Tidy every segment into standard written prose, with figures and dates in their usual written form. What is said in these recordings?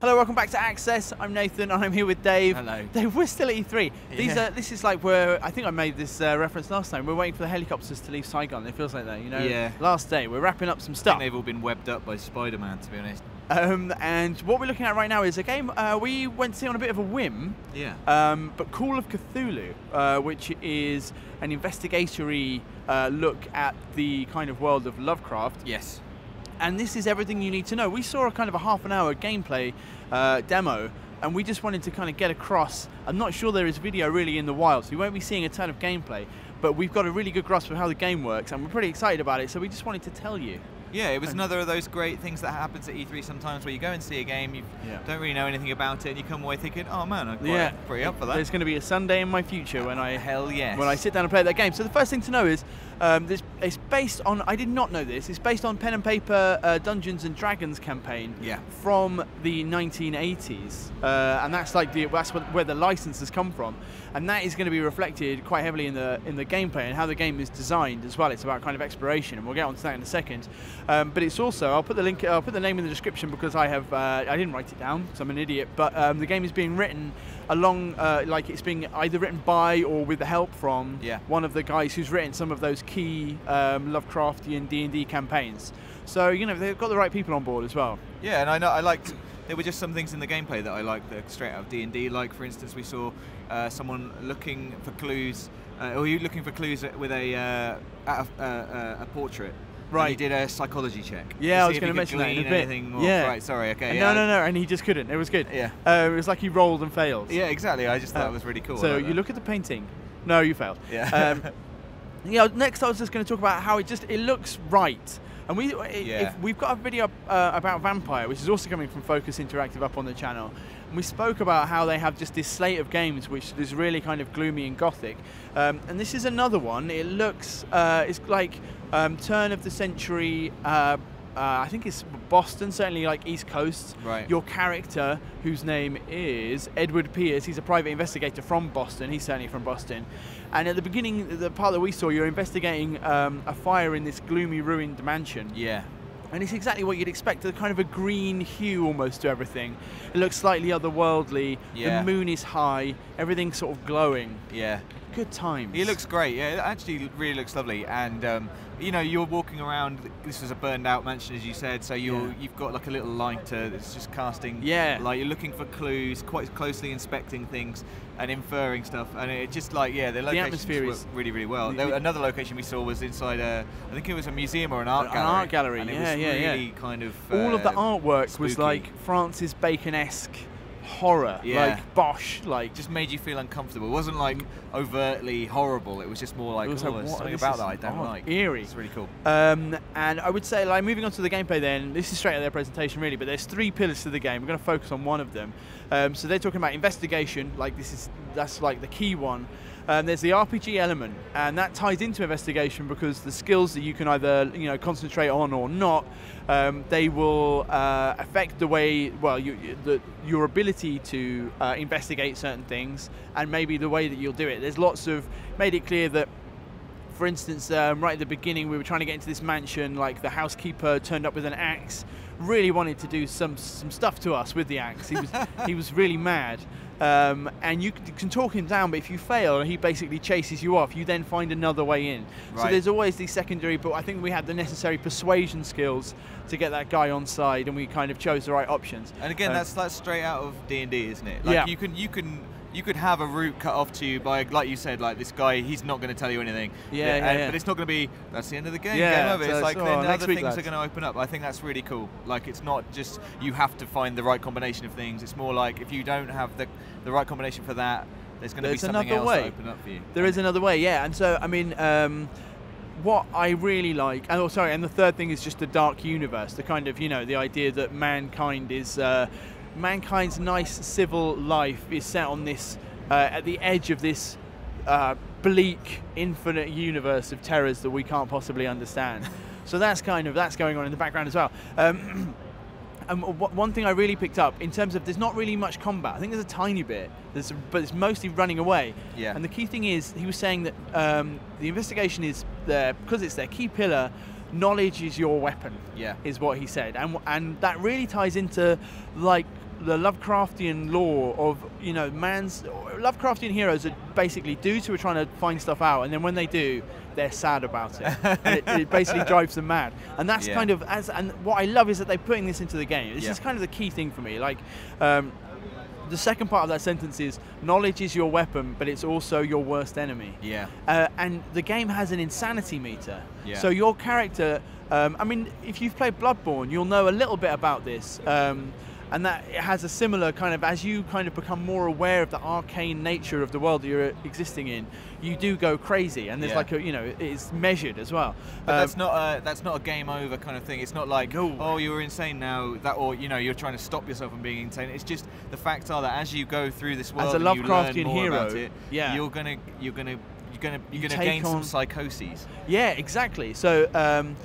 Hello, welcome back to Access. I'm Nathan, and I'm here with Dave. Hello. Dave, we're still at E3. Yeah. This is like where I think I made this reference last time. We're waiting for the helicopters to leave Saigon. It feels like that, you know. Yeah. Last day, we're wrapping up some I stuff. think they've all been webbed up by Spider-Man, to be honest. And what we're looking at right now is a game we went to see on a bit of a whim. Yeah. But Call of Cthulhu, which is an investigatory look at the kind of world of Lovecraft. Yes. And this is everything you need to know. We saw a kind of a half-an-hour gameplay demo, and we just wanted to kind of get across. I'm not sure there is video really in the wild, so you won't be seeing a ton of gameplay, but we've got a really good grasp of how the game works, and we're pretty excited about it, so we just wanted to tell you. Yeah, it was another of those great things that happens at E3 sometimes, where you go and see a game, you don't really know anything about it, and you come away thinking, oh man, I'm pretty up for that. There's going to be a Sunday in my future when Hell yes. when I sit down and play that game. So the first thing to know is, it's based on, I did not know this, it's based on pen and paper Dungeons and Dragons campaign from the 1980s, and that's like where the license has come from, and that is going to be reflected quite heavily in the gameplay and how the game is designed as well. It's about kind of exploration, and we'll get onto that in a second. But it's also, I'll put the name in the description because I didn't write it down because I'm an idiot. But the game is being written along, like it's being either written by or with the help from one of the guys who's written some of those key Lovecraftian D&D campaigns. So you know they've got the right people on board as well. Yeah, and I liked. There were just some things in the gameplay that I liked straight out of D&D. Like for instance, we saw someone looking for clues, or you looking for clues with a portrait. Right. And he did a psychology check. Yeah, I was going to mention that in a bit. Yeah. Right, sorry, okay. No, and he just couldn't. It was good. Yeah. It was like he rolled and failed. Yeah, exactly. I just thought it was really cool. So you look at the painting. No, you failed. Yeah. Next I was just going to talk about how it looks right. And we've got a video about Vampire, which is also coming from Focus Interactive up on the channel. And we spoke about how they have just this slate of games which is really kind of gloomy and gothic. And this is another one. It looks, it's like turn of the century, I think it's Boston, certainly like East Coast. Right. Your character, whose name is Edward Pierce, he's a private investigator from Boston. He's certainly from Boston. And at the beginning, the part that we saw, you're investigating a fire in this gloomy, ruined mansion. Yeah. And it's exactly what you'd expect, a kind of a green hue almost to everything. It looks slightly otherworldly. Yeah. The moon is high. Everything's sort of glowing. Yeah. Good times. It looks great. Yeah, it actually really looks lovely. And you know, you're walking around. This was a burned-out mansion, as you said. So you've got like a little lighter that's just casting. Yeah. Like you're looking for clues, quite closely inspecting things and inferring stuff. And it just like the locations work really, really well. Another location we saw was inside I think it was a museum or an art gallery. An art gallery. And it was really kind of all of the artwork spooky. was like Francis Bacon-esque horror, like Bosch, like just made you feel uncomfortable. It wasn't like overtly horrible. It was just more like, something about that I don't like. Eerie. It's really cool. And I would say, like, moving on to the gameplay then, this is straight out of their presentation really, but there's 3 pillars to the game. We're going to focus on one of them. So they're talking about investigation, like that's like the key one. There's the RPG element, and that ties into investigation because the skills that you can either concentrate on or not, they will affect the way, well, your ability to investigate certain things, and maybe the way that you'll do it. There's lots of made it clear that, for instance, right at the beginning, we were trying to get into this mansion. Like the housekeeper turned up with an axe, really wanted to do some stuff to us with the axe. He was really mad. And you can talk him down, but if you fail and he basically chases you off, you then find another way in. Right. So there's always these secondary, but I think we had the necessary persuasion skills to get that guy on side, and we kind of chose the right options. And again, that's straight out of D&D, isn't it? Like you could have a route cut off to you by, like you said, like this guy, he's not going to tell you anything. But it's not going to be, that's the end of the game. Game over. It's like then other things are going to open up. I think that's really cool. Like it's not just you have to find the right combination of things. It's more like if you don't have the right combination for that, there's going to be something else to open up for you. There is another way, yeah. And so, I mean, what I really like, and the third thing is just the dark universe, the kind of, the idea that mankind is, mankind's nice civil life is set on this, at the edge of this bleak, infinite universe of terrors that we can't possibly understand. So that's going on in the background as well. And one thing I really picked up in terms of, there's not really much combat. I think there's a tiny bit, but it's mostly running away. Yeah. And the key thing is, he was saying that the investigation is because it's their key pillar. Knowledge is your weapon. Yeah. Is what he said, and that really ties into like the Lovecraftian lore of, you know, Lovecraftian heroes that basically dudes who are trying to find stuff out, and then when they do, they're sad about it, and it basically drives them mad. And that's kind of and what I love is that they're putting this into the game. This is kind of the key thing for me. Like, the second part of that sentence is knowledge is your weapon, but it's also your worst enemy. Yeah. And the game has an insanity meter. Yeah. So your character, I mean, if you've played Bloodborne, you'll know a little bit about this. And that it has a similar kind of, as you kind of become more aware of the arcane nature of the world that you're existing in, you do go crazy, and there's like a, you know, it's measured as well. But that's not a game over kind of thing. It's not like, oh, you're insane now, that, or, you know, you're trying to stop yourself from being insane. It's just the facts are that as you go through this world, as a Lovecraftian hero, about it, you're gonna gain some psychoses. Yeah, exactly. So.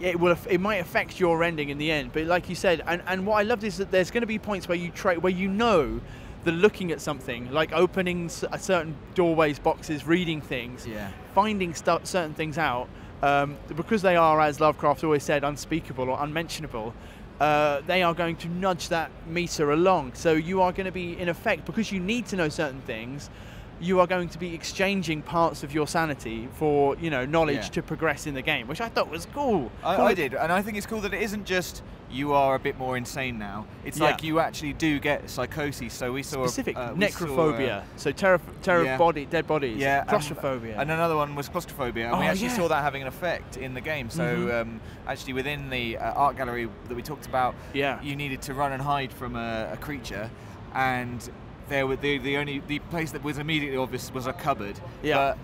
It might affect your ending in the end, but like you said, and what I loved is that there's going to be points where you know that looking at something, like opening certain doorways, boxes, reading things, finding certain things out, because they are, as Lovecraft always said, unspeakable or unmentionable. They are going to nudge that meter along. So you are going to be, in effect, because you need to know certain things, you are going to be exchanging parts of your sanity for, you know, knowledge to progress in the game, which I thought was cool. I did, and I think it's cool that it isn't just you are a bit more insane now. It's like you actually do get psychosis. So we saw specific necrophobia, so terror of dead bodies, claustrophobia, and another one was claustrophobia, and we actually saw that having an effect in the game. So actually, within the art gallery that we talked about, you needed to run and hide from a creature, and there were the place that was immediately obvious was a cupboard. But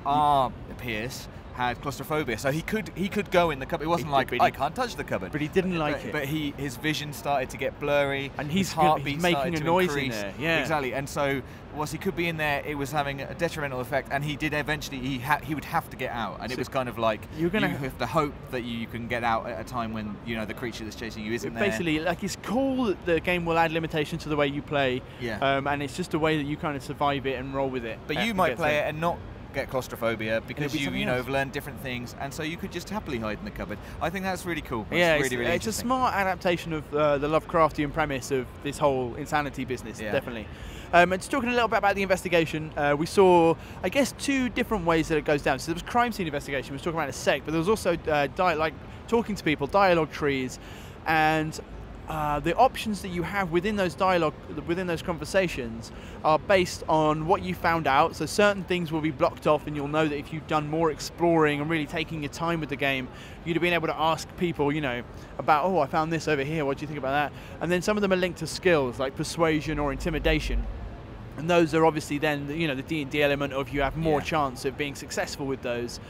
our Pierce had claustrophobia, so he could go in the cupboard. It wasn't like I can't touch the cupboard, but he didn't like it. But his vision started to get blurry, and his heartbeat he's making a noise in there. Yeah, exactly. And so whilst he could be in there, it was having a detrimental effect, and he did eventually. He would have to get out, and it was kind of like you have to hope that you can get out at a time when, you know, the creature that's chasing you isn't there. Basically, like, it's cool that the game will add limitation to the way you play. And it's just a way that you kind of survive it and roll with it. But you might play it and not get claustrophobia because you know have learned different things, and so you could just happily hide in the cupboard. I think that's really cool. It's a smart adaptation of the Lovecraftian premise of this whole insanity business. Definitely. And just talking a little bit about the investigation, we saw, I guess, two different ways that it goes down. So there was crime scene investigation, we was talking about a sec, but there was also like talking to people, dialogue trees, and the options that you have within those conversations are based on what you found out. So certain things will be blocked off, and you'll know that if you've done more exploring and really taking your time with the game, you'd have been able to ask people, you know, about, oh, I found this over here, what do you think about that? And then some of them are linked to skills like persuasion or intimidation. And those are obviously then, you know, the D&D element of you have more chance of being successful with those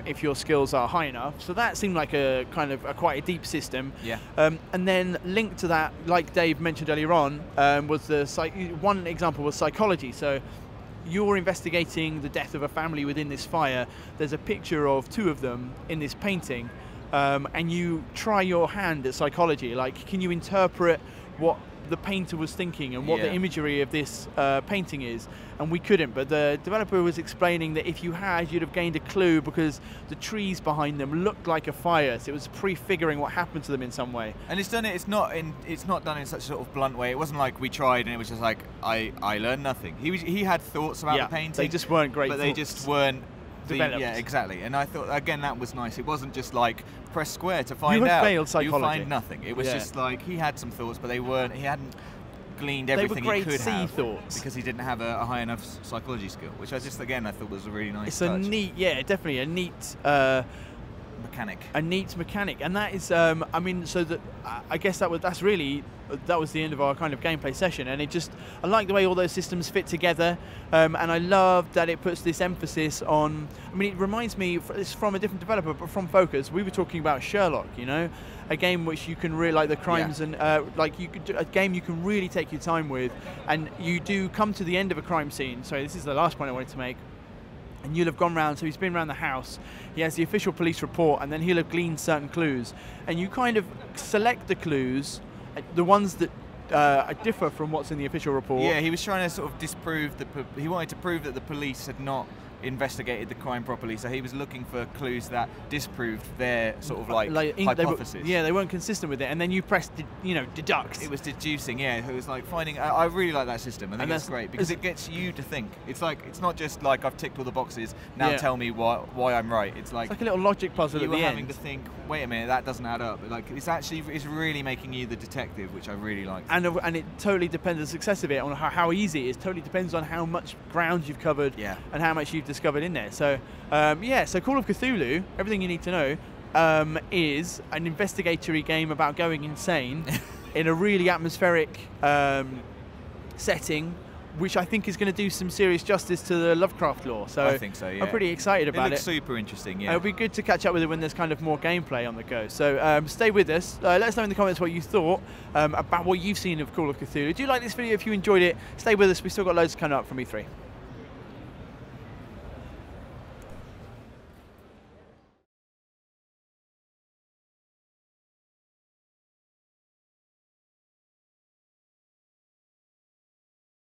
if your skills are high enough. So that seemed like a kind of quite a deep system. And then linked to that, like Dave mentioned earlier on, was one example was psychology. So you're investigating the death of a family within this fire. There's a picture of two of them in this painting, and you try your hand at psychology. Like, can you interpret what the painter was thinking and what the imagery of this painting is? And we couldn't, but the developer was explaining that if you had, you'd have gained a clue because the trees behind them looked like a fire, so it was prefiguring what happened to them in some way. And it's not done in such a sort of blunt way. It wasn't like we tried and it was just like I learned nothing. He had thoughts about the painting. They just weren't great, but thoughts. They just weren't developed. Yeah, exactly. And I thought, again, that was nice. It wasn't just like press square to find out. You had failed psychology. You find nothing. It was just like he had some thoughts, but they weren't. He hadn't gleaned everything he could have thoughts because he didn't have a high enough psychology skill, which I thought was a really nice. It's touch. Definitely a neat mechanic. A neat mechanic, and that is, I mean, so that I guess that was the end of our kind of gameplay session, and I like the way all those systems fit together, and I love that it puts this emphasis on. I mean, it reminds me, it's from a different developer, but from Focus. We were talking about Sherlock, you know, a game which you can really like the crimes and like you could a game you can really take your time with, and you do come to the end of a crime scene. Sorry, this is the last point I wanted to make. And you'll have gone round, so he's been around the house, he has the official police report, and then he'll have gleaned certain clues. And you kind of select the clues, the ones that differ from what's in the official report. Yeah, he was trying to sort of disprove he wanted to prove that the police had not investigated the crime properly. So he was looking for clues that disproved their sort of like hypothesis. They weren't consistent with it, and then you pressed, deduct. It was deducing. Yeah, it was like finding. I really like that system. I think that's great because it gets you to think. It's like it's not just like I've ticked all the boxes. Now tell me why I'm right. It's like a little logic puzzle. You were having to think. Wait a minute, that doesn't add up. Like it's really making you the detective, which I really like. And it totally depends on the success of it, on how easy it is. Totally depends on how much ground you've covered and how much you've discovered in there. So so Call of Cthulhu, everything you need to know, is an investigatory game about going insane in a really atmospheric setting, which I think is going to do some serious justice to the Lovecraft lore. So I think so, yeah. I'm pretty excited about it. It looks super interesting, yeah. It'll be good to catch up with it when there's kind of more gameplay on the go. So stay with us. Let us know in the comments what you thought about what you've seen of Call of Cthulhu. Do you like this video? If you enjoyed it, stay with us. We've still got loads coming up from E3.